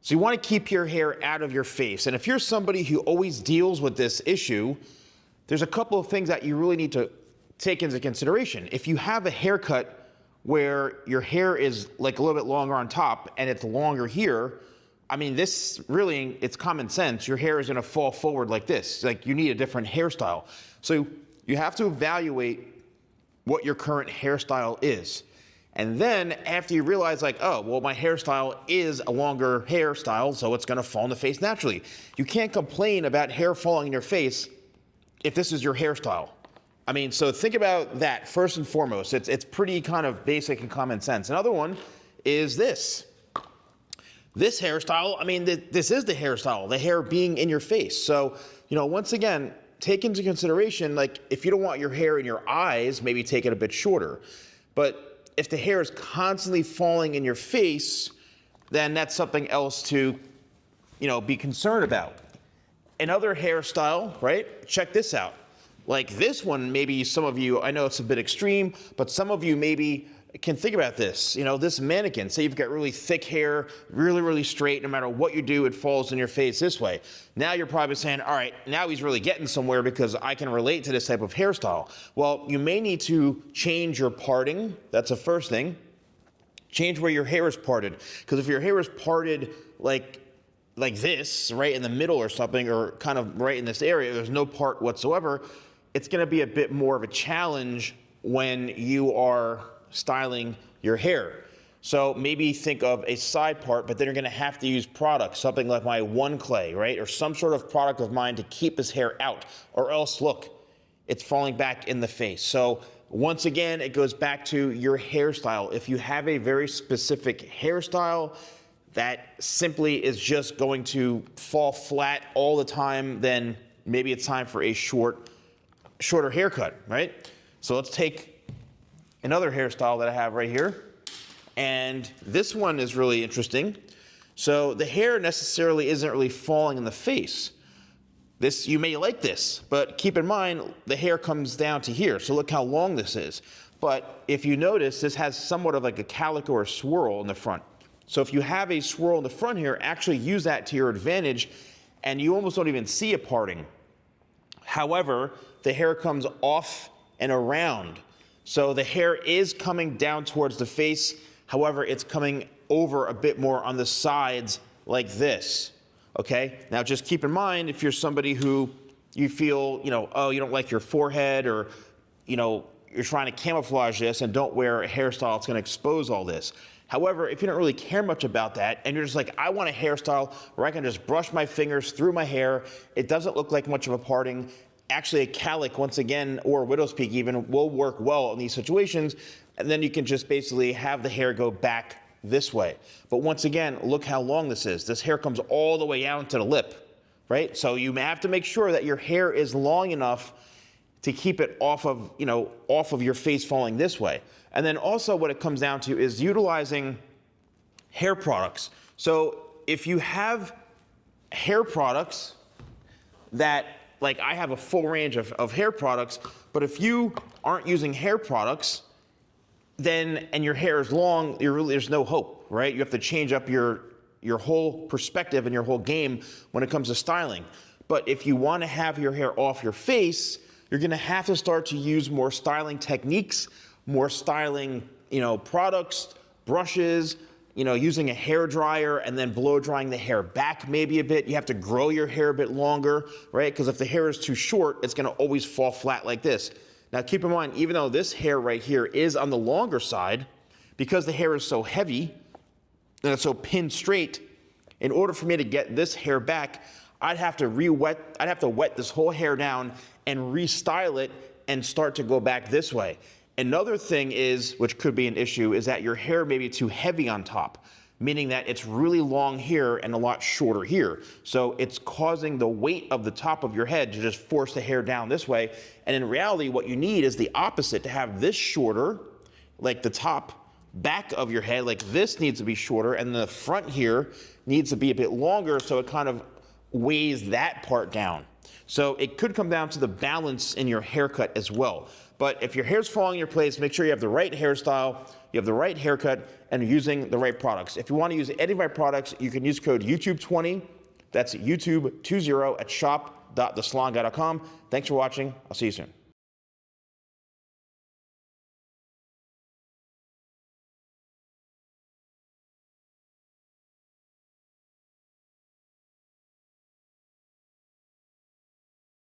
So you want to keep your hair out of your face. And if you're somebody who always deals with this issue, there's a couple of things that you really need to take into consideration. If you have a haircut where your hair is like a little bit longer on top and it's longer here, I mean, this really, it's common sense. Your hair is going to fall forward like this. Like, you need a different hairstyle. So you have to evaluate what your current hairstyle is. And then after you realize, like, oh, well, my hairstyle is a longer hairstyle, so it's going to fall in the face naturally. You can't complain about hair falling in your face if this is your hairstyle. I mean, so think about that first and foremost. It's pretty kind of basic and common sense. Another one is this. This hairstyle, I mean, this is the hairstyle, the hair being in your face. So, you know, once again, take into consideration, like, if you don't want your hair in your eyes, maybe take it a bit shorter. But if the hair is constantly falling in your face, then that's something else to, you know, be concerned about. Another hairstyle, right? Check this out. Like this one, maybe some of you, I know it's a bit extreme, but some of you maybe can think about this. You know, this mannequin, say you've got really thick hair, really, really straight, no matter what you do, it falls in your face this way. Now you're probably saying, all right, now he's really getting somewhere because I can relate to this type of hairstyle. Well, you may need to change your parting. That's the first thing. Change where your hair is parted. Because if your hair is parted like this, right in the middle or something, or kind of right in this area, there's no part whatsoever, it's gonna be a bit more of a challenge when you are styling your hair. So maybe think of a side part, but then you're gonna have to use products, something like my One Clay, right? Or some sort of product of mine to keep this hair out, or else look, it's falling back in the face. So once again, it goes back to your hairstyle. If you have a very specific hairstyle that simply is just going to fall flat all the time, then maybe it's time for a shorter haircut, right? So let's take another hairstyle that I have right here. And this one is really interesting. So the hair necessarily isn't really falling in the face. This, you may like this, but keep in mind, the hair comes down to here. So look how long this is. But if you notice, this has somewhat of like a cowlick or a swirl in the front. So if you have a swirl in the front here, actually use that to your advantage, and you almost don't even see a parting. However, the hair comes off and around. So the hair is coming down towards the face. However, it's coming over a bit more on the sides like this, okay? Now just keep in mind, if you're somebody who you feel, you know, oh, you don't like your forehead, or, you know, you're trying to camouflage this and don't wear a hairstyle that's gonna expose all this. However, if you don't really care much about that and you're just like, I want a hairstyle where I can just brush my fingers through my hair, it doesn't look like much of a parting. Actually, a cowlick, once again, or widow's peak even, will work well in these situations, and then you can just basically have the hair go back this way. But once again, look how long this is. This hair comes all the way out to the lip, right? So you have to make sure that your hair is long enough to keep it off of, you know, off of your face falling this way. And then also what it comes down to is utilizing hair products. So if you have hair products that, like, I have a full range of hair products, but if you aren't using hair products, then, and your hair is long, there's no hope, right? You have to change up your whole perspective and your whole game when it comes to styling. But if you want to have your hair off your face, you're gonna have to start to use more styling techniques, more styling, you know, products, brushes, you know, using a hair dryer and then blow drying the hair back maybe a bit. You have to grow your hair a bit longer, right? Because if the hair is too short, it's gonna always fall flat like this. Now keep in mind, even though this hair right here is on the longer side, because the hair is so heavy and it's so pinned straight, in order for me to get this hair back, I'd have to wet this whole hair down and restyle it and start to go back this way. Another thing is, which could be an issue, is that your hair may be too heavy on top, meaning that it's really long here and a lot shorter here. So it's causing the weight of the top of your head to just force the hair down this way. And in reality, what you need is the opposite, to have this shorter, like the top back of your head, like this needs to be shorter, and the front here needs to be a bit longer, so it kind of weighs that part down. So it could come down to the balance in your haircut as well. But if your hair's falling in your place, make sure you have the right hairstyle, you have the right haircut, and you're using the right products. If you want to use any of my products, you can use code YouTube20. That's YouTube20 at shop.thesalonguy.com. Thanks for watching. I'll see you soon.